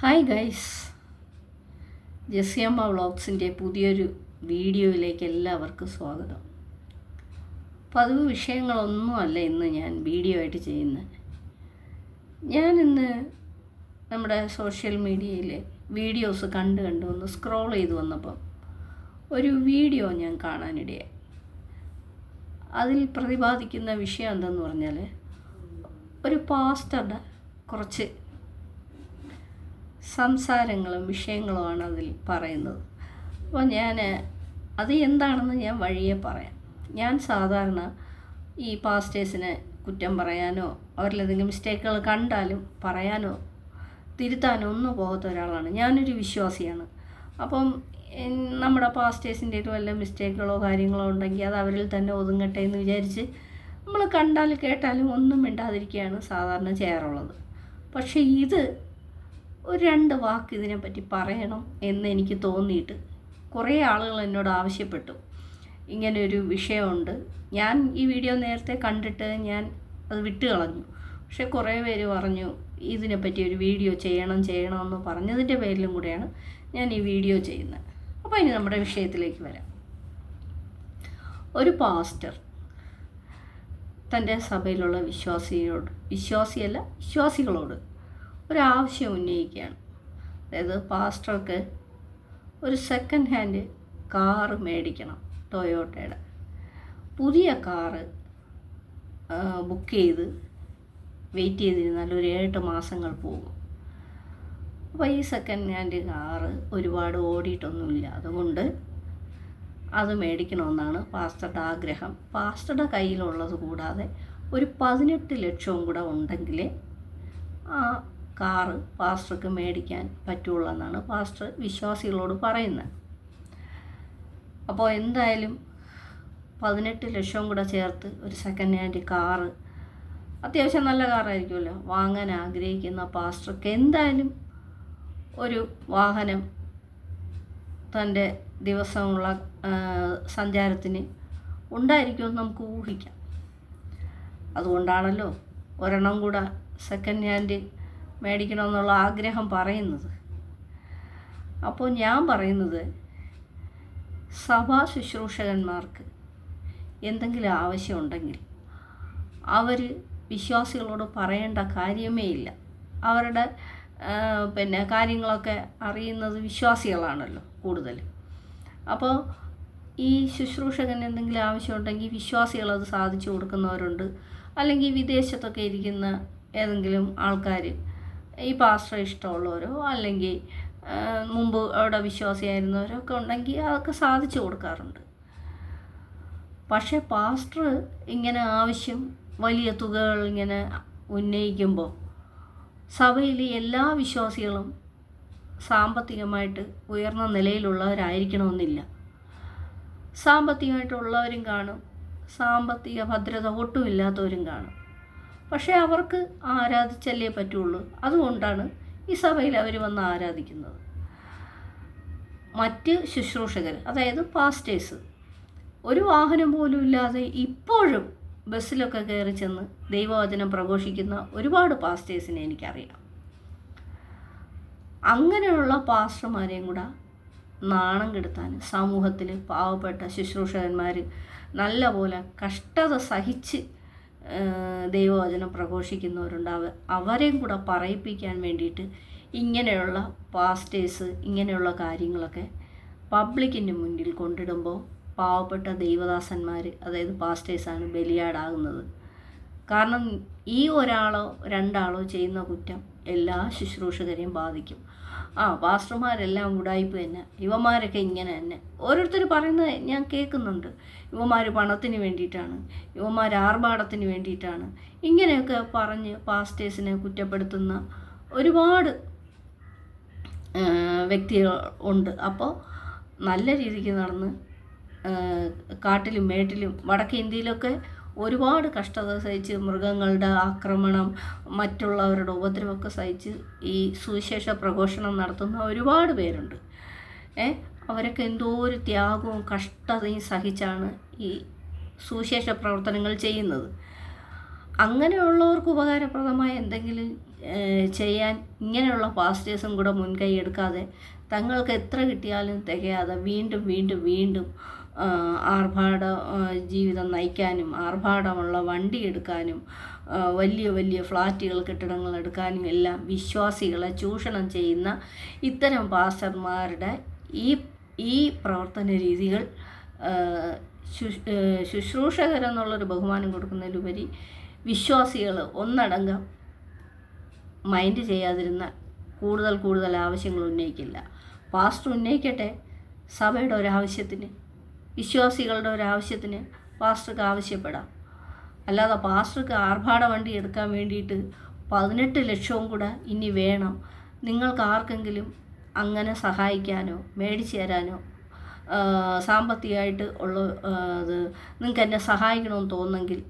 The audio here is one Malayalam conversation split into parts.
ഹായ് ഗൈസ്, ജെസ്സിയമ്മ വ്ളോഗ്സിൻ്റെ പുതിയൊരു വീഡിയോയിലേക്ക് എല്ലാവർക്കും സ്വാഗതം. പതിവ് വിഷയങ്ങളൊന്നുമല്ല ഇന്ന് ഞാൻ വീഡിയോ ആയിട്ട് ചെയ്യുന്നത്. ഞാനിന്ന് നമ്മുടെ സോഷ്യൽ മീഡിയയിലെ വീഡിയോസ് കണ്ട് ഒന്ന് സ്ക്രോൾ ചെയ്ത് വന്നപ്പം ഒരു വീഡിയോ ഞാൻ കാണാനിടയായി. അതിൽ പ്രതിപാദിക്കുന്ന വിഷയം എന്തെന്ന് പറഞ്ഞാൽ, ഒരു പാസ്റ്ററുടെ കുറച്ച് സംസാരങ്ങളും വിഷയങ്ങളുമാണ് അതിൽ പറയുന്നത്. അപ്പോൾ അത് എന്താണെന്ന് ഞാൻ വഴിയെ പറയാം. ഞാൻ സാധാരണ ഈ പാസ്റ്റേഴ്സിനെ കുറ്റം പറയാനോ അവരിലേതെങ്കിലും മിസ്റ്റേക്കുകൾ കണ്ടാലും പറയാനോ തിരുത്താനോ ഒന്നും പോകാത്ത ഒരാളാണ്. ഞാനൊരു വിശ്വാസിയാണ്. അപ്പം നമ്മുടെ പാസ്റ്റേഴ്സിൻ്റെ വല്ല മിസ്റ്റേക്കുകളോ കാര്യങ്ങളോ ഉണ്ടെങ്കിൽ അത് അവരിൽ തന്നെ ഒതുങ്ങട്ടെ എന്ന് വിചാരിച്ച് നമ്മൾ കണ്ടാലും കേട്ടാലും ഒന്നും മിണ്ടാതിരിക്കുകയാണ് സാധാരണ ചെയ്യാറുള്ളത്. പക്ഷേ ഇത് ഒരു 2 വാക്ക് ഇതിനെപ്പറ്റി പറയണം എന്ന് എനിക്ക് തോന്നിയിട്ട് കുറേ ആളുകൾ എന്നോട് ആവശ്യപ്പെട്ടു. ഇങ്ങനെയൊരു വിഷയമുണ്ട്. ഞാൻ ഈ വീഡിയോ നേരത്തെ കണ്ടിട്ട് ഞാൻ അത് വിട്ട് കളഞ്ഞു. പക്ഷേ കുറേ പേര് പറഞ്ഞു ഇതിനെപ്പറ്റി ഒരു വീഡിയോ ചെയ്യണമെന്ന് പറഞ്ഞതിൻ്റെ പേരിലും കൂടെയാണ് ഞാൻ ഈ വീഡിയോ ചെയ്യുന്നത്. അപ്പോൾ ഇനി നമ്മുടെ വിഷയത്തിലേക്ക് വരാം. ഒരു പാസ്റ്റർ തൻ്റെ സഭയിലുള്ള വിശ്വാസികളോട് ഒരാവശ്യം ഉന്നയിക്കുകയാണ്. അതായത് പാസ്റ്റർക്ക് ഒരു സെക്കൻഡ് ഹാൻഡ് കാറ് മേടിക്കണം. ടൊയോട്ടയുടെ പുതിയ കാറ് ബുക്ക് ചെയ്ത് വെയിറ്റ് ചെയ്തിരുന്നാൽ ഒരു 8 മാസങ്ങൾ പോകും. അപ്പോൾ ഈ സെക്കൻഡ് ഹാൻഡ് കാറ് ഒരുപാട് ഓടിയിട്ടൊന്നുമില്ല. അതുകൊണ്ട് അത് മേടിക്കണമെന്നാണ് പാസ്റ്ററുടെ ആഗ്രഹം. പാസ്റ്ററുടെ കയ്യിലുള്ളത് കൂടാതെ ഒരു 18 ലക്ഷവും കൂടെ ഉണ്ടെങ്കിലേ ആ കാറ് പാസ്റ്റർക്ക് മേടിക്കാൻ പറ്റുള്ളൂ എന്നാണ് പാസ്റ്റർ വിശ്വാസികളോട് പറയുന്നത്. അപ്പോൾ എന്തായാലും 18 ലക്ഷവും കൂടെ ചേർത്ത് ഒരു സെക്കൻഡ് ഹാൻഡ് കാറ്, അത്യാവശ്യം നല്ല കാറായിരിക്കുമല്ലോ, വാങ്ങാൻ ആഗ്രഹിക്കുന്ന പാസ്റ്റർക്ക് എന്തായാലും ഒരു വാഹനം തൻ്റെ ദിവസമുള്ള സഞ്ചാരത്തിന് ഉണ്ടായിരിക്കുമെന്ന് നമുക്ക് ഊഹിക്കാം. അതുകൊണ്ടാണല്ലോ ഒരെണ്ണം കൂടെ സെക്കൻഡ് ഹാൻഡ് മേടിക്കണമെന്നുള്ള ആഗ്രഹം പറയുന്നത്. അപ്പോൾ ഞാൻ പറയുന്നത്, സഭാ ശുശ്രൂഷകന്മാർക്ക് എന്തെങ്കിലും ആവശ്യമുണ്ടെങ്കിൽ അവർ വിശ്വാസികളോട് പറയേണ്ട കാര്യമേ ഇല്ല. അവരുടെ കാര്യങ്ങളൊക്കെ അറിയുന്നത് വിശ്വാസികളാണല്ലോ കൂടുതൽ. അപ്പോൾ ഈ ശുശ്രൂഷകൻ എന്തെങ്കിലും ആവശ്യമുണ്ടെങ്കിൽ വിശ്വാസികളത് സാധിച്ചു കൊടുക്കുന്നവരുണ്ട്. അല്ലെങ്കിൽ വിദേശത്തൊക്കെ ഇരിക്കുന്ന ഏതെങ്കിലും ആൾക്കാർ ഈ പാസ്റ്റർ ഇഷ്ടമുള്ളവരോ അല്ലെങ്കിൽ മുമ്പ് അവിടെ വിശ്വാസിയായിരുന്നവരോ ഒക്കെ ഉണ്ടെങ്കിൽ അതൊക്കെ സാധിച്ചു കൊടുക്കാറുണ്ട്. പക്ഷേ പാസ്റ്റർ ഇങ്ങനെ ആവശ്യം വലിയ തുകകൾ ഇങ്ങനെ ഉന്നയിക്കുമ്പോൾ സഭയിലെ എല്ലാ വിശ്വാസികളും സാമ്പത്തികമായിട്ട് ഉയർന്ന നിലയിലുള്ളവരായിരിക്കണമെന്നില്ല. സാമ്പത്തികമായിട്ടുള്ളവരും കാണും, സാമ്പത്തിക ഭദ്രത ഒട്ടുമില്ലാത്തവരും കാണും. പക്ഷേ അവർക്ക് ആരാധിച്ചല്ലേ പറ്റുള്ളൂ. അതുകൊണ്ടാണ് ഈ സഭയിൽ അവർ വന്ന് ആരാധിക്കുന്നത്. മറ്റ് ശുശ്രൂഷകർ, അതായത് പാസ്റ്റേഴ്സ്, ഒരു വാഹനം പോലും ഇല്ലാതെ ഇപ്പോഴും ബസ്സിലൊക്കെ കയറി ചെന്ന് ദൈവവചനം പ്രഘോഷിക്കുന്ന ഒരുപാട് പാസ്റ്റേഴ്സിനെ എനിക്കറിയാം. അങ്ങനെയുള്ള പാസ്റ്റർമാരെയും കൂടെ നാണം കെടുത്താൻ സമൂഹത്തിൽ പാവപ്പെട്ട ശുശ്രൂഷകന്മാർ നല്ല പോലെ കഷ്ടത സഹിച്ച് ദൈവവചനം പ്രഘോഷിക്കുന്നവരുണ്ട്. അവരെയും കൂടെ പറയിപ്പിക്കാൻ വേണ്ടിയിട്ട് ഇങ്ങനെയുള്ള പാസ്റ്റേഴ്സ് ഇങ്ങനെയുള്ള കാര്യങ്ങളൊക്കെ പബ്ലിക്കിൻ്റെ മുന്നിൽ കൊണ്ടിടുമ്പോൾ പാവപ്പെട്ട ദൈവദാസന്മാർ, അതായത് പാസ്റ്റേഴ്സാണ് ബലിയാടാകുന്നത്. കാരണം ഈ 1 2 ആളോ ചെയ്യുന്ന കുറ്റം എല്ലാ ശുശ്രൂഷകരെയും ബാധിക്കും. പാസ്റ്റർമാരെല്ലാം ഉടായിപ്പ് തന്നെ, ഇവന്മാരൊക്കെ ഇങ്ങനെ തന്നെ ഓരോരുത്തർ പറയുന്നത് ഞാൻ കേൾക്കുന്നുണ്ട്. ഇവന്മാർ പണത്തിന് വേണ്ടിയിട്ടാണ്, ഇവന്മാർ ആർഭാടത്തിന് വേണ്ടിയിട്ടാണ്, ഇങ്ങനെയൊക്കെ പറഞ്ഞ് പാസ്റ്റേഴ്സിനെ കുറ്റപ്പെടുത്തുന്ന ഒരുപാട് വ്യക്തികൾ ഉണ്ട്. അപ്പോൾ നല്ല രീതിക്ക് നടന്ന് കാട്ടിലും മേട്ടിലും വടക്കേ ഇന്ത്യയിലൊക്കെ ഒരുപാട് കഷ്ടത സഹിച്ച്, മൃഗങ്ങളുടെ ആക്രമണം, മറ്റുള്ളവരുടെ ഉപദ്രവമൊക്കെ സഹിച്ച് ഈ സുവിശേഷ പ്രഘോഷണം നടത്തുന്ന ഒരുപാട് പേരുണ്ട്. അവരൊക്കെ എന്തോ ഒരു ത്യാഗവും കഷ്ടതയും സഹിച്ചാണ് ഈ സുവിശേഷ പ്രവർത്തനങ്ങൾ ചെയ്യുന്നത്. അങ്ങനെയുള്ളവർക്ക് ഉപകാരപ്രദമായ എന്തെങ്കിലും ചെയ്യാൻ ഇങ്ങനെയുള്ള പാസ്റ്റേഴ്സും കൂടെ മുൻകൈ എടുക്കാതെ തങ്ങൾക്ക് എത്ര കിട്ടിയാലും തികയാതെ വീണ്ടും വീണ്ടും വീണ്ടും ആർഭാട ജീവിതം നയിക്കാനും ആർഭാടമുള്ള വണ്ടി എടുക്കാനും വലിയ വലിയ ഫ്ലാറ്റുകൾ കെട്ടിടങ്ങൾ എടുക്കാനും എല്ലാം വിശ്വാസികളെ ചൂഷണം ചെയ്യുന്ന ഇത്തരം പാസ്റ്റർമാരുടെ ഈ പ്രവർത്തന രീതികൾ ശുശ്രൂഷകരെന്നുള്ളൊരു ബഹുമാനം കൊടുക്കുന്നതിലുപരി വിശ്വാസികൾ ഒന്നടങ്കം മൈൻഡ് ചെയ്യാതിരുന്നാൽ കൂടുതൽ ആവശ്യങ്ങൾ ഉന്നയിക്കില്ല. പാസ്റ്റർ ഉന്നയിക്കട്ടെ, സഭയുടെ ഒരാവശ്യത്തിന്, വിശ്വാസികളുടെ ഒരാവശ്യത്തിന് പാസ്റ്റർക്ക് ആവശ്യപ്പെടാം. അല്ലാതെ പാസ്റ്റർക്ക് ആർഭാട വണ്ടി എടുക്കാൻ വേണ്ടിയിട്ട് 18 ലക്ഷവും കൂടെ ഇനി വേണം, നിങ്ങൾക്ക് ആർക്കെങ്കിലും അങ്ങനെ സഹായിക്കാനോ മേടിച്ചു തരാനോ സാമ്പത്തികമായിട്ട് ഉള്ള അത് നിങ്ങൾക്ക് എന്നെ സഹായിക്കണമെന്ന് തോന്നുന്നെങ്കിൽ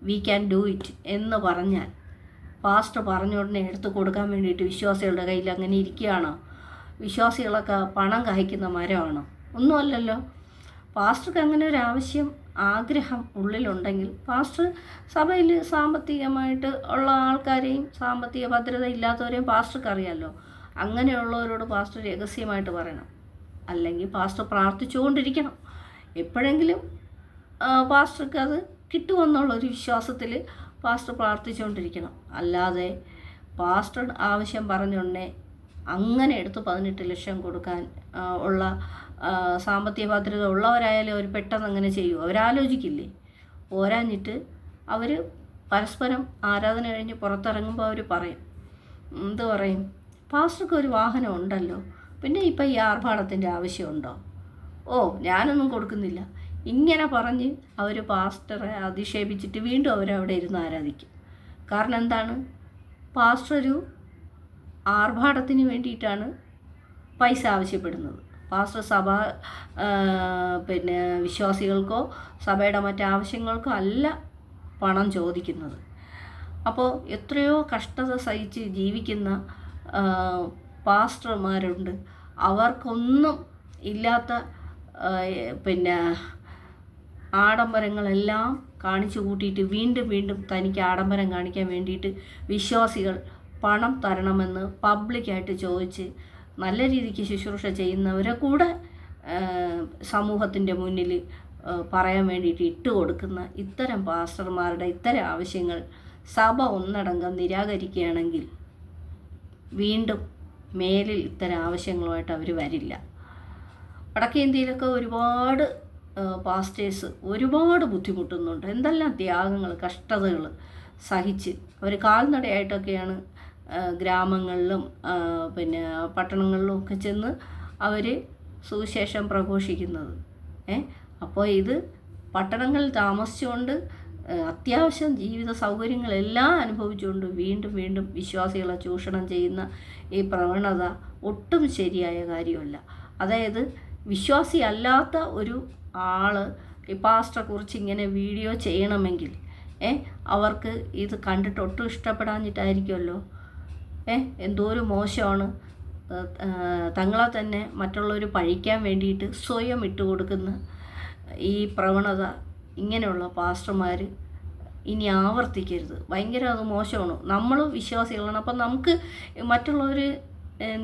വി ക്യാൻ ഡു ഇറ്റ് എന്ന് പറഞ്ഞാൽ പാസ്റ്റർ പറഞ്ഞ ഉടനെ എടുത്തു കൊടുക്കാൻ വേണ്ടിയിട്ട് വിശ്വാസികളുടെ കയ്യിൽ അങ്ങനെ ഇരിക്കുകയാണോ? വിശ്വാസികളൊക്കെ പണം കായ്ക്കുന്ന മരമാണോ? ഒന്നുമല്ലല്ലോ. പാസ്റ്റർക്ക് അങ്ങനെ ഒരു ആവശ്യം ആഗ്രഹം ഉള്ളിലുണ്ടെങ്കിൽ പാസ്റ്റർ സഭയിൽ സാമ്പത്തികമായിട്ട് ഉള്ള ആൾക്കാരെയും സാമ്പത്തിക ഭദ്രത ഇല്ലാത്തവരെയും പാസ്റ്റർക്ക് അറിയാമല്ലോ. അങ്ങനെയുള്ളവരോട് പാസ്റ്റർ രഹസ്യമായിട്ട് പറയണം. അല്ലെങ്കിൽ പാസ്റ്റർ പ്രാർത്ഥിച്ചുകൊണ്ടിരിക്കണം. എപ്പോഴെങ്കിലും പാസ്റ്റർക്ക് അത് കിട്ടുമെന്നുള്ളൊരു വിശ്വാസത്തിൽ പാസ്റ്റർ പ്രാർത്ഥിച്ചുകൊണ്ടിരിക്കണം. അല്ലാതെ പാസ്റ്റർ ആവശ്യം പറഞ്ഞുടനെ അങ്ങനെ എടുത്ത് 18 ലക്ഷം കൊടുക്കാൻ ഉള്ള സാമ്പത്തിക ഭദ്രത ഉള്ളവരായാലും അവർ പെട്ടെന്ന് അങ്ങനെ ചെയ്യും. അവരാലോചിക്കില്ലേ? പോരാഞ്ഞിട്ട് അവർ പരസ്പരം ആരാധന കഴിഞ്ഞ് പുറത്തിറങ്ങുമ്പോൾ അവർ പറയും, എന്ത് പറയും, പാസ്റ്റർക്ക് ഒരു വാഹനം ഉണ്ടല്ലോ, പിന്നെ ഇപ്പം ഈ ആർഭാടത്തിൻ്റെ ആവശ്യമുണ്ടോ? ഓ, ഞാനൊന്നും കൊടുക്കുന്നില്ല. ഇങ്ങനെ പറഞ്ഞ് അവർ പാസ്റ്ററെ അധിക്ഷേപിച്ചിട്ട് വീണ്ടും അവരവിടെ ഇരുന്ന് ആരാധിക്കും. കാരണം എന്താണ്? പാസ്റ്റർ ഒരു ആർഭാടത്തിന് വേണ്ടിയിട്ടാണ് പൈസ ആവശ്യപ്പെടുന്നത്. പാസ്റ്റർ സഭ വിശ്വാസികൾക്കോ സഭയുടെ മറ്റാവശ്യങ്ങൾക്കോ അല്ല പണം ചോദിക്കുന്നത്. അപ്പോൾ എത്രയോ കഷ്ടത സഹിച്ച് ജീവിക്കുന്ന പാസ്റ്റർമാരുണ്ട്. അവർക്കൊന്നും ഇല്ലാത്ത ആഡംബരങ്ങളെല്ലാം കാണിച്ചു കൂട്ടിയിട്ട് വീണ്ടും വീണ്ടും തനിക്ക് ആഡംബരം കാണിക്കാൻ വേണ്ടിയിട്ട് വിശ്വാസികൾ പണം തരണമെന്ന് പബ്ലിക്കായിട്ട് ചോദിച്ച് നല്ല രീതിക്ക് ശുശ്രൂഷ ചെയ്യുന്നവരെ കൂടെ സമൂഹത്തിൻ്റെ മുന്നിൽ പറയാൻ വേണ്ടിയിട്ട് ഇട്ടുകൊടുക്കുന്ന ഇത്തരം പാസ്റ്റർമാരുടെ ഇത്തരം ആവശ്യങ്ങൾ സഭ ഒന്നടങ്കം നിരാകരിക്കുകയാണെങ്കിൽ വീണ്ടും മേലിൽ ഇത്തരം ആവശ്യങ്ങളുമായിട്ട് അവർ വരില്ല. വടക്കേ ഇന്ത്യയിലൊക്കെ ഒരുപാട് പാസ്റ്റേഴ്സ് ഒരുപാട് ബുദ്ധിമുട്ടുന്നുണ്ട്. എന്തെല്ലാം ത്യാഗങ്ങൾ, കഷ്ടതകൾ സഹിച്ച് അവർ കാൽനടയായിട്ടൊക്കെയാണ് ഗ്രാമങ്ങളിലും പട്ടണങ്ങളിലും ഒക്കെ ചെന്ന് അവർ സുവിശേഷം പ്രഘോഷിക്കുന്നത്. അപ്പോൾ ഇത് പട്ടണങ്ങളിൽ താമസിച്ചുകൊണ്ട് അത്യാവശ്യം ജീവിത സൗകര്യങ്ങളെല്ലാം അനുഭവിച്ചുകൊണ്ട് വീണ്ടും വീണ്ടും വിശ്വാസികളെ ചൂഷണം ചെയ്യുന്ന ഈ പ്രവണത ഒട്ടും ശരിയായ കാര്യമല്ല. അതായത് വിശ്വാസി അല്ലാത്ത ഒരു ആൾ ഈ പാസ്റ്ററെ കുറിച്ച് ഇങ്ങനെ വീഡിയോ ചെയ്യണമെങ്കിൽ അവർക്ക് ഇത് കണ്ടിട്ട് ഒട്ടും ഇഷ്ടപ്പെടാഞ്ഞിട്ടായിരിക്കുമല്ലോ. എന്തോ ഒരു മോശമാണ്. തങ്ങളെ തന്നെ മറ്റുള്ളവർ പഴിക്കാൻ വേണ്ടിയിട്ട് സ്വയം ഇട്ടുകൊടുക്കുന്ന ഈ പ്രവണത ഇങ്ങനെയുള്ള പാസ്റ്റർമാർ ഇനി ആവർത്തിക്കരുത്. ഭയങ്കര അത് മോശമാണ്. നമ്മൾ വിശ്വാസികളാണ്. അപ്പം നമുക്ക് മറ്റുള്ളവർ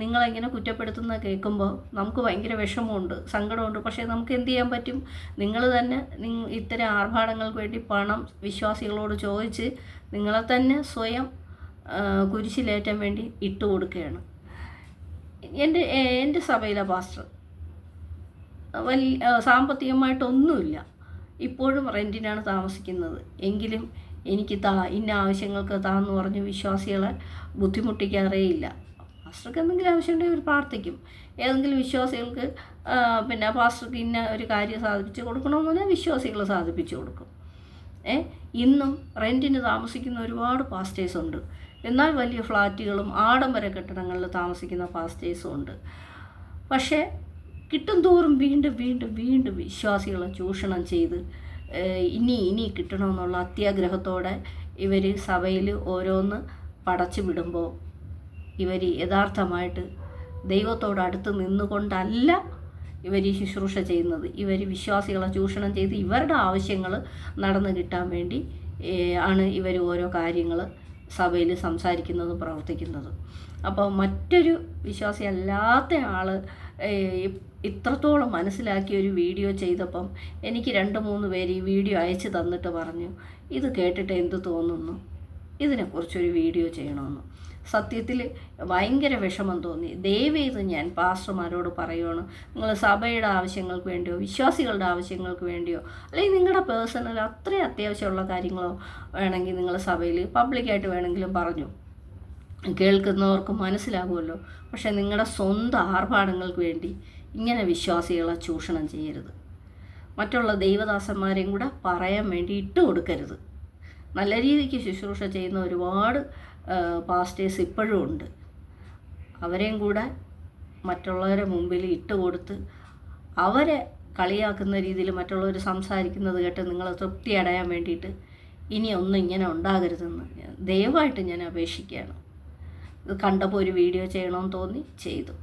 നിങ്ങളിങ്ങനെ കുറ്റപ്പെടുത്തുന്ന കേൾക്കുമ്പോൾ നമുക്ക് ഭയങ്കര വിഷമമുണ്ട്, സങ്കടമുണ്ട്. പക്ഷേ നമുക്ക് എന്ത് ചെയ്യാൻ പറ്റും? നിങ്ങൾ തന്നെ ഇത്തരം ആർഭാടങ്ങൾക്ക് വേണ്ടി പണം വിശ്വാസികളോട് ചോദിച്ച് നിങ്ങളെ തന്നെ സ്വയം കുരിശിലേറ്റാൻ വേണ്ടി ഇട്ടുകൊടുക്കുകയാണ്. എൻ്റെ സഭയിലെ പാസ്റ്റർ സാമ്പത്തികമായിട്ടൊന്നുമില്ല, ഇപ്പോഴും റെൻറ്റിനാണ് താമസിക്കുന്നത്. എങ്കിലും എനിക്ക് ഇന്ന ആവശ്യങ്ങൾക്ക് എന്ന് പറഞ്ഞ് വിശ്വാസികളെ ബുദ്ധിമുട്ടിക്കാറേയില്ല. പാസ്റ്റർക്ക് എന്തെങ്കിലും ആവശ്യമുണ്ടെങ്കിൽ അവർ പ്രാർത്ഥിക്കും. ഏതെങ്കിലും വിശ്വാസികൾക്ക് പാസ്റ്റർക്ക് ഇന്ന ഒരു കാര്യം സാധിപ്പിച്ച് കൊടുക്കണമെന്ന് പറഞ്ഞാൽ വിശ്വാസികൾ സാധിപ്പിച്ചു കൊടുക്കും. ഇന്നും റെൻറ്റിന് താമസിക്കുന്ന ഒരുപാട് പാസ്റ്റേഴ്സ് ഉണ്ട്. എന്നാൽ വലിയ ഫ്ലാറ്റുകളും ആഡംബര കെട്ടിടങ്ങളിൽ താമസിക്കുന്ന പാസ്റ്റേഴ്സും ഉണ്ട്. പക്ഷേ കിട്ടും തോറും വീണ്ടും വീണ്ടും വീണ്ടും വിശ്വാസികളെ ചൂഷണം ചെയ്ത് ഇനി കിട്ടണമെന്നുള്ള അത്യാഗ്രഹത്തോടെ ഇവർ സഭയിൽ ഓരോന്ന് പടച്ചു വിടുമ്പോൾ ഇവർ യഥാർത്ഥമായിട്ട് ദൈവത്തോടടുത്ത് നിന്നുകൊണ്ടല്ല ഇവർ ഈ ശുശ്രൂഷ ചെയ്യുന്നത്. ഇവർ വിശ്വാസികളെ ചൂഷണം ചെയ്ത് ഇവരുടെ ആവശ്യങ്ങൾ നടന്നു കിട്ടാൻ വേണ്ടി ആണ് ഇവർ ഓരോ കാര്യങ്ങൾ സഭയിൽ സംസാരിക്കുന്നതും പ്രവർത്തിക്കുന്നതും. അപ്പോൾ മറ്റൊരു വിശ്വാസി അല്ലാത്ത ആൾ ഇത്രത്തോളം മനസ്സിലാക്കി ഒരു വീഡിയോ ചെയ്തപ്പം എനിക്ക് 2-3 പേര് ഈ വീഡിയോ അയച്ചു തന്നിട്ട് പറഞ്ഞു, ഇത് കേട്ടിട്ട് എന്ത് തോന്നുന്നു, ഇതിനെക്കുറിച്ചൊരു വീഡിയോ ചെയ്യണമെന്ന്. സത്യത്തിൽ ഭയങ്കര വിഷമം തോന്നി. ദയവേത് ഞാൻ പാസ്റ്റർമാരോട് പറയുകയാണ്, നിങ്ങൾ സഭയുടെ ആവശ്യങ്ങൾക്ക് വേണ്ടിയോ വിശ്വാസികളുടെ ആവശ്യങ്ങൾക്ക് വേണ്ടിയോ അല്ലെങ്കിൽ നിങ്ങളുടെ പേഴ്സണൽ അത്രയും അത്യാവശ്യമുള്ള കാര്യങ്ങളോ വേണമെങ്കിൽ നിങ്ങൾ സഭയിൽ പബ്ലിക്കായിട്ട് വേണമെങ്കിലും പറഞ്ഞു, കേൾക്കുന്നവർക്ക് മനസ്സിലാകുമല്ലോ. പക്ഷേ നിങ്ങളുടെ സ്വന്തം ആർഭാടങ്ങൾക്ക് വേണ്ടി ഇങ്ങനെ വിശ്വാസികളെ ചൂഷണം ചെയ്യരുത്. മറ്റുള്ള ദൈവദാസന്മാരെയും കൂടെ പറയാൻ വേണ്ടി ഇട്ട് കൊടുക്കരുത്. നല്ല രീതിക്ക് ശുശ്രൂഷ ചെയ്യുന്ന ഒരുപാട് പാസ്റ്റേഴ്സ് ഇപ്പോഴും ഉണ്ട്. അവരെയും കൂടെ മറ്റുള്ളവരെ മുമ്പിൽ ഇട്ട് കൊടുത്ത് അവരെ കളിയാക്കുന്ന രീതിയിൽ മറ്റുള്ളവർ സംസാരിക്കുന്നത് കേട്ട് നിങ്ങൾ തൃപ്തി അടയാൻ വേണ്ടിയിട്ട് ഇനിയൊന്നും ഇങ്ങനെ ഉണ്ടാകരുതെന്ന് ദയവായിട്ട് ഞാൻ അപേക്ഷിക്കുകയാണ്. ഇത് കണ്ടപ്പോൾ ഒരു വീഡിയോ ചെയ്യണമെന്ന് തോന്നി, ചെയ്തു.